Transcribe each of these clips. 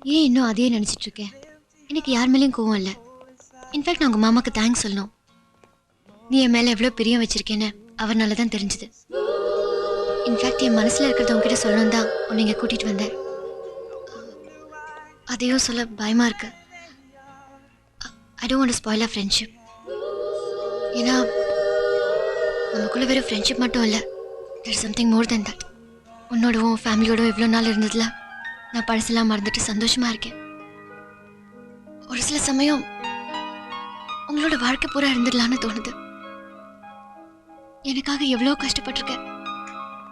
ஏன் இன்னும் அதையே நினைச்சிட்டு இருக்கேன்? எனக்கு யார் மேலேயும் கோவம் இல்லை. இன்ஃபேக்ட் நான் உங்க மாமாக்கு தேங்க்ஸ் சொல்லணும். நீ என் மேல எவ்வளவு பிரியம் வச்சிருக்கேன்னு அவர்னால தான் தெரிஞ்சது. இன்ஃபேக்ட் என் மனசுல இருக்கிறத உங்ககிட்ட சொல்லணும் தான் உன்னை இங்க கூட்டிட்டு வந்தேன். அதையும் சொல்ல பயமா இருக்கு. I don't want to spoil our friendship. ஏன்னா நமக்குள்ள வெறும் ஃப்ரெண்ட்ஷிப் மட்டும் இல்லை, there is something more than that. உன்னோடவும் ஃபேமிலியோடவும் இவ்வளோ நாள் இருந்ததுல நான் பழசெல்லாம் மறந்துட்டு சந்தோஷமா இருக்கேன். ஒரு சில சமயம் உங்களோட வாழ்க்கை பூரா இருந்துடலான்னு தோணுது. எனக்காக எவ்வளோ கஷ்டப்பட்டிருக்கேன்,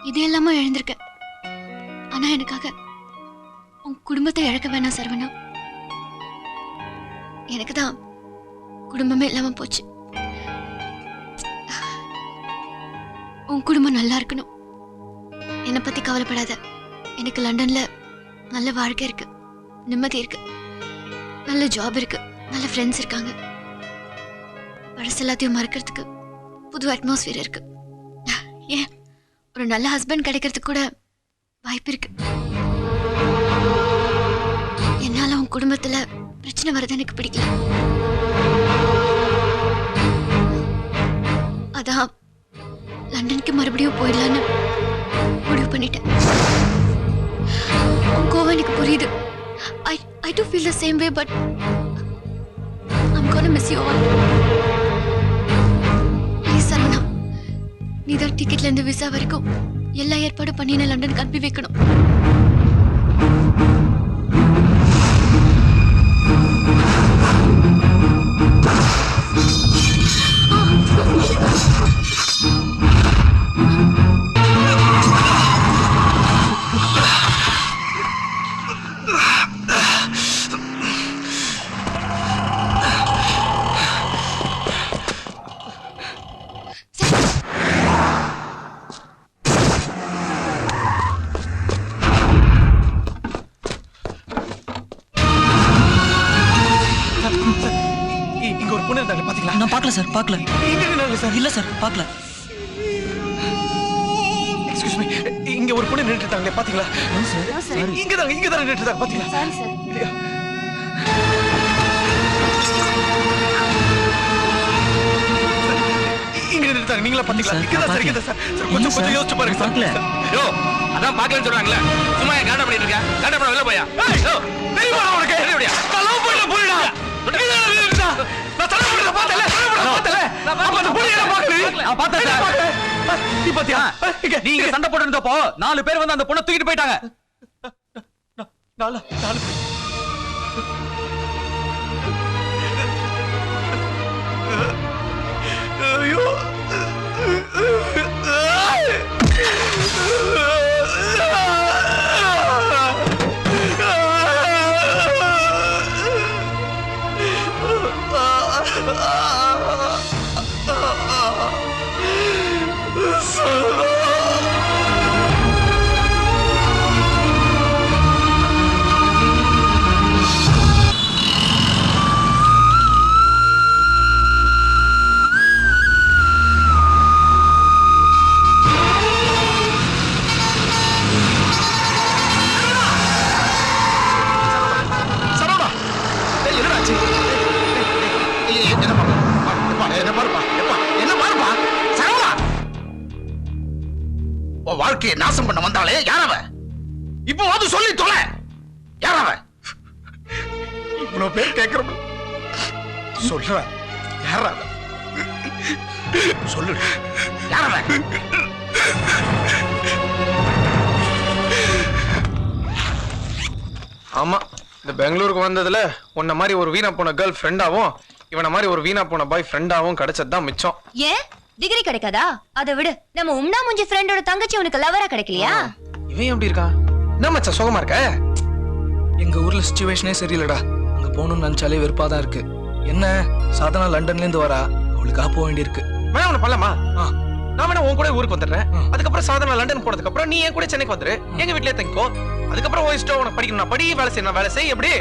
இது எல்லாமே இழந்திருக்கேன். ஆனா எனக்காக உன் குடும்பத்தை இழக்க வேணாம் சரவணா. எனக்கு தான் குடும்பமே இல்லாம போச்சு. உன் குடும்பம் நல்லா இருக்கணும். என்னை பத்தி கவலைப்படாத. எனக்கு லண்டன்ல நல்ல வாழ்க்கை இருக்கு, நிம்மதி இருக்கு, நல்ல ஜாப் இருக்கு, நல்ல ஃப்ரெண்ட்ஸ் இருக்காங்க. பழசு எல்லாத்தையும் மறக்கிறதுக்கு புது அட்மாஸ்பியர் இருக்கு. ஏன் ஒரு நல்ல ஹஸ்பண்ட் கிடைக்கிறதுக்கு கூட வாய்ப்பு இருக்கு. என்னால உன் குடும்பத்துல பிரச்சனை வரது எனக்கு பிடிக்கல. அதான் லண்டனுக்கு மறுபடியும் போயிடலான்னு முடிவு பண்ணிட்டேன். உன் கோவம் எனக்கு புரியுது. I do feel the same way, but I'm gonna miss you all. Please Saravana, நீ தான் டிக்கெட்ல இருந்து விசா வரைக்கும் எல்லா ஏற்பாடும் பண்ணி நான் லண்டனுக்கு அனுப்பி வைக்கணும். நான் பார்க்கல சார், பார்க்கல. இல்ல சார், பார்க்கல. எக்ஸ்கியூஸ் மீ, இங்க ஒரு பொண்ணு நின்னுட்டு இருக்காங்களே பாத்தீங்களா? இங்க தான் நின்னுட்டு இருக்காங்க பாத்தீங்களா? Sorry sir. இங்க நின்னுட்டு இருக்காங்க, நீங்களா பாத்தீங்களா? இங்க தான் சார். கொஞ்சம் யோசிச்சு பாருங்க சார். யோ, அதான் பார்க்கலன்னு சொல்றாங்கல. சும்மா ஏன் காண்ட பண்ணிட்டு இருக்க? காண்ட பண்ண வெளிய போயா? ஏய், யோ, தெரியுமா உனக்கு? எப்படியா? கலவு பண்ணல போயிடா. நான் தலை போடுறத பார்த்தல. அப்ப அந்த பொண்ணு என்ன பாக்குது? நான் பார்த்தேன் சார். நீ பாத்தியா? நீங்க சண்டை போட்டு இருந்தப்போ 4 பேர் வந்து அந்த பொண்ணை தூக்கிட்டு போயிட்டாங்க. நாலு ஐயோ வாழ்க்கையை நாசம் பண்ண வந்தாலே யாரவ? இப்போ அது சொல்லி தொலை. யாரவ? இவ்வளவு பேர் கேட்கிறோம். சொல்ற யாரவ? சொல்லு. யாரவ? ஆமா, இந்த பெங்களூருக்கு வந்ததுல உன்ன மாதிரி ஒரு வீணா போன கேர்ள் ஃப்ரெண்டாவும் இவன மாதிரி ஒரு வீணா போன பாய் ஃப்ரெண்டாவும் கிடைச்சதுதான் மிச்சம். ஏன் டிகிரி கிடைக்காதா? அதை விடு. நம்ம உம்னா முஞ்சி ஃப்ரெண்டோட தங்கச்சி உனக்கு லவரா கிடைக்கலையா? இவன் எப்படி இருக்கான்? என்ன மச்சான் சுகமா இருக்க? எங்க ஊர்ல சிச்சுவேஷனே சரியில்லடா. அங்க போகணும்னு நினைச்சாலே வெறுப்பா தான் இருக்கு. என்ன சாதனா லண்டன்ல இருந்து வரா, அவளுக்காக போக வேண்டியிருக்கு. வேணா ஒண்ணு பண்ணலாமா? நான் வேணா உன் கூட ஊருக்கு வந்துடுறேன். அதுக்கப்புறம் சாதனா லண்டன் போனதுக்கு அப்புறம் நீ என் கூட சென்னைக்கு வந்துரு. எங்க வீட்லயே தங்கிக்கோ. அதுக்கப்புறம் உன் இஷ்டம். உனக்கு படிக்கணும் படி, வேலை செய்யணும் வேலை செய். எப்படி?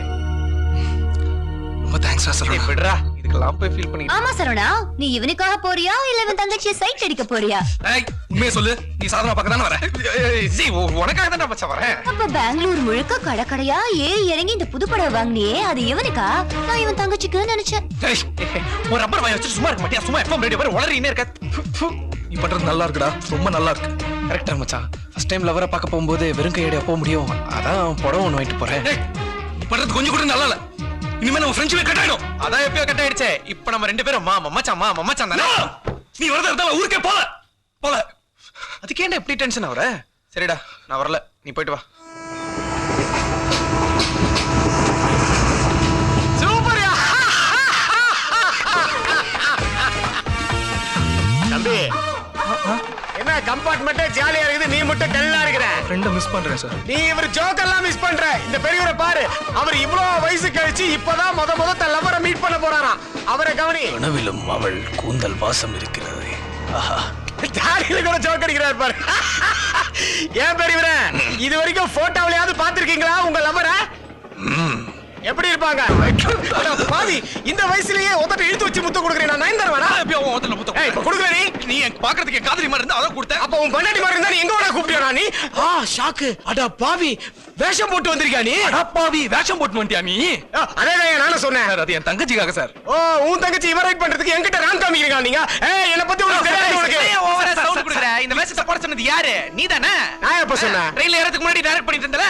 ரொம்ப தேங்க்ஸ் சரவணா. விடுறா, இதுக்கெல்லாம் போய் ஃபீல் பண்ணி. ஆமா சரவணா, நீ இவனுக்காக போறியா இல்ல இவன் தங்கச்சியை சைட் அடிக்க போறியா? நீ உண்மையை சொல்லு, நீ சாதனா பார்க்க தானே வர? உனக்காக தான் மச்சான் வரேன். அப்ப பெங்களூர் முழுக்க கடற்கடையா ஏறி இறங்கி இந்த புது படம் வாங்கினியே அது இவனுக்கா? நான் இவன் தங்கச்சிக்கு நினைச்சேன். ஏய், ஒரு ரப்பர் வாங்கி வச்சு சும்மா இருக்க மாட்டியா? சும்மா எஃப்எம் ரேடியோ மாதிரி உளறினே இருக்க. நீ பண்றது நல்லா இருக்குடா, ரொம்ப நல்லா இருக்கு. கரெக்டா மச்சான். ஃபர்ஸ்ட் டைம் லவரை பார்க்க போகும்போது வெறும் கையோட போக முடியும். அதான் புடவை ஒன்று வாங்கிட்டு போறேன். ஏய், நீ பண்றது கொஞ்சம் கூட நல்லா இல்ல. இனிமே நம்ம ஃப்ரெண்ட்ஷிப்பே கட் ஆயிடும். அதான் எப்பயோ கட் ஆயிடுச்சே. இப்போ நம்ம ரெண்டு பேரும் மச்சான் தானே. நீ வரதா இருந்தா ஊருக்கே போல. அதுக்கு ஏன்டா எப்படி டென்ஷன் ஆகுற? சரிடா, நான் வரல, நீ போயிட்டு வா. சூப்பர்யா. தம்பி என்ன கம்பார்ட்மெண்ட்டே ஜாலியா இருக்குது, நீ மட்டும் டல்லா இருக்கிற. ஃப்ரெண்ட மிஸ் பண்றேன் சார். நீ இவர் ஜோக் எல்லாம் மிஸ் பண்ற. இந்த பெரியவரை பாரு, அவர் இவ்வளவு வயசு கழிச்சு இப்பதான் முத தன் லவரை மீட் பண்ண போறாராம். அவரை கவனி. கனவிலும் அவள் கூந்தல் வாசம் இருக்கிறது. தாடியில கூட ஜோக் அடிக்கிறார் பாரு. ஏன் பெரியவரே, இது வரைக்கும் போட்டோவிலையாவது பாத்திருக்கீங்களா உங்க லவரை? எப்படி இருப்பாங்க? அட பாவி, இந்த வயசுலயே ஒருத்தர் இழுத்து வச்சு முத்து கொடுக்குறேன். நான் நயன் தருவானா? எப்பயோ உன் ஓட்டல முத்த. ஏய், இப்ப கொடுக்குற நீ எனக்கு பாக்குறதுக்கு காதலி மாதிரி இருந்தா அதான் கொடுத்தேன். அப்ப உன் பொண்டாட்டி மாதிரி இருந்தா நீ எங்க வேணா கூப்பிட்டியா நீ? ஷாக்கு. அட பாவி, வேஷம் போட்டு வந்திருக்கியா நீ? அடப்பாவி, வேஷம் போட்டு வந்துட்டியா நீ? அதேதான் நானும் சொன்னேன். சார், அது என் தங்கச்சிக்காக சார். ஓ, உன் தங்கச்சி இவரைட் பண்றதுக்கு என்கிட்ட நான் காமிக்கிறீங்க நீங்க? ஏய், என்ன பத்தி உனக்கு தெரியாது உனக்கு? ஏன் ஓவரா சவுண்ட் குடுக்குற? இந்த வேஷத்தை போட சொன்னது யாரு? நீதானே? நான் எப்ப சொன்னேன்? ட்ரெயின்ல ஏறதுக்கு முன்னாடி டைரக்ட் பண்ணிட்டு இருந்தல.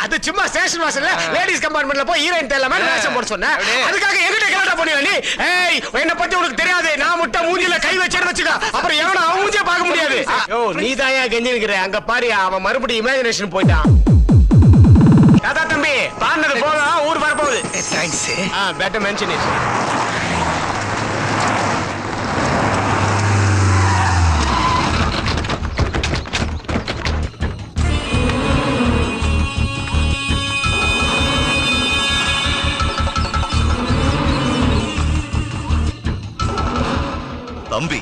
அது சும்மா ஸ்டேஷன் வாசல்ல லேடிஸ் கம்பார்ட்மெண்ட்ல போய் ஹீரோயின் தெரியல வேஷம் போட சொன்னேன். அதுக்காக என்கிட்ட கலாட்டா பண்ணுவ நீ? ஏய், என்ன பத்தி உனக்கு தெரியாது. நான் முட்டை மூஞ்சில கை வச்சேன்னு வச்சுக்க, அப்புறம் எவனும் அவன் மூஞ்சிய பார்க்க முடியாது. யோ, நீ தான் ஏன் கெஞ்சி நிக்கிற? அங்க பாரு, அவன் மறுபடியும் இமேஜினேஷன் போயிட்டான். தாத்தா தம்பி, பாண்டது போதும், ஊர் வரப்போகுது. தேங்க்ஸ். Better mention it. தம்பி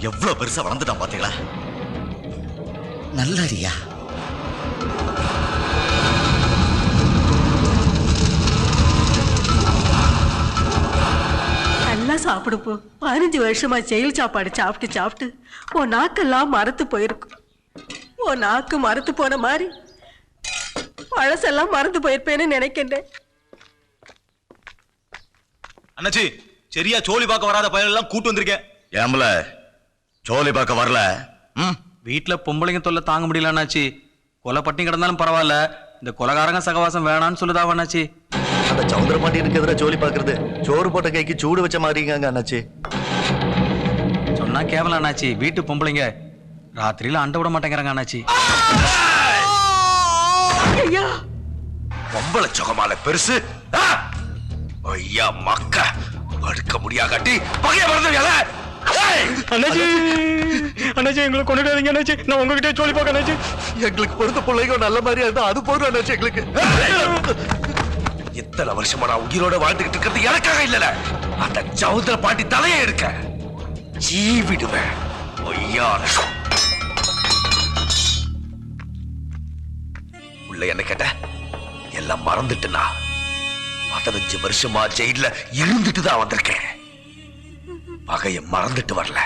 எவ்வளவு பெருசா வளர்ந்துட்டான் பாத்தீங்களா? நல்லறியா? நல்லா சாப்பிடுப்போ. 15 வருஷமா ஜெயில் சாப்பாடு சாப்பிட்டு உன் நாக்கெல்லாம் மரத்து போயிருக்கும். உன் நாக்கு மரத்து போன மாதிரி பழசெல்லாம் மறந்து போயிருப்பேன்னு நினைக்கின்றேன். அண்ணாச்சி, சரியா சோழி பார்க்க வராத பயல் எல்லாம் கூட்டு வந்திருக்கேன். ஏம்பல சோழி பார்க்க வரல? வீட்டுல பொம்பளைங்க தொல்லை தாங்க முடியல அண்ணாச்சி. கொலை பட்டி கிடந்தாலும் பரவாயில்ல, இந்த கொலகாரங்க சகவாசம் வேணான்னு சொல்லுதா அண்ணாச்சி. அந்த சவுந்தர பாண்டியனுக்கு எதிராக சோழி பார்க்கறது சோறு போட்ட கைக்கு சூடு வச்ச மாதிரிங்க அண்ணாச்சி. சொன்னா கேவலம் அண்ணாச்சி. வீட்டு பொம்பளைங்க ராத்திரியில அண்டை விட மாட்டேங்கிறாங்க அண்ணாச்சி. ஐயா, பொம்பளை சுகமால பெருசு. ஐயா மக்க அடுக்க முடியாகாட்டி பகைய மறந்துவியால. அண்ணாச்சி, அண்ணாச்சி எங்களை கொண்டுடாதீங்க அண்ணாச்சி. நான் உங்ககிட்ட சொல்லி பார்க்க அண்ணாச்சி. எங்களுக்கு பொறுத்த பிள்ளைங்க நல்ல மாதிரியா இருந்தா அது போதும் அண்ணாச்சி எங்களுக்கு. இத்தனை வருஷமா நான் உயிரோட வாழ்ந்துகிட்டு இருக்கிறது எனக்காக இல்லல, அந்த சவுந்தர பாண்டி தலையை எடுக்க ஜீவிடுவேன். ஐயான உள்ள என்ன கேட்ட? எல்லாம் மறந்துட்டுனா 15 வருஷமா ஜெயில இருந்துட்டு தான் வந்திருக்கேன். பகைய மறந்துட்டு வரல.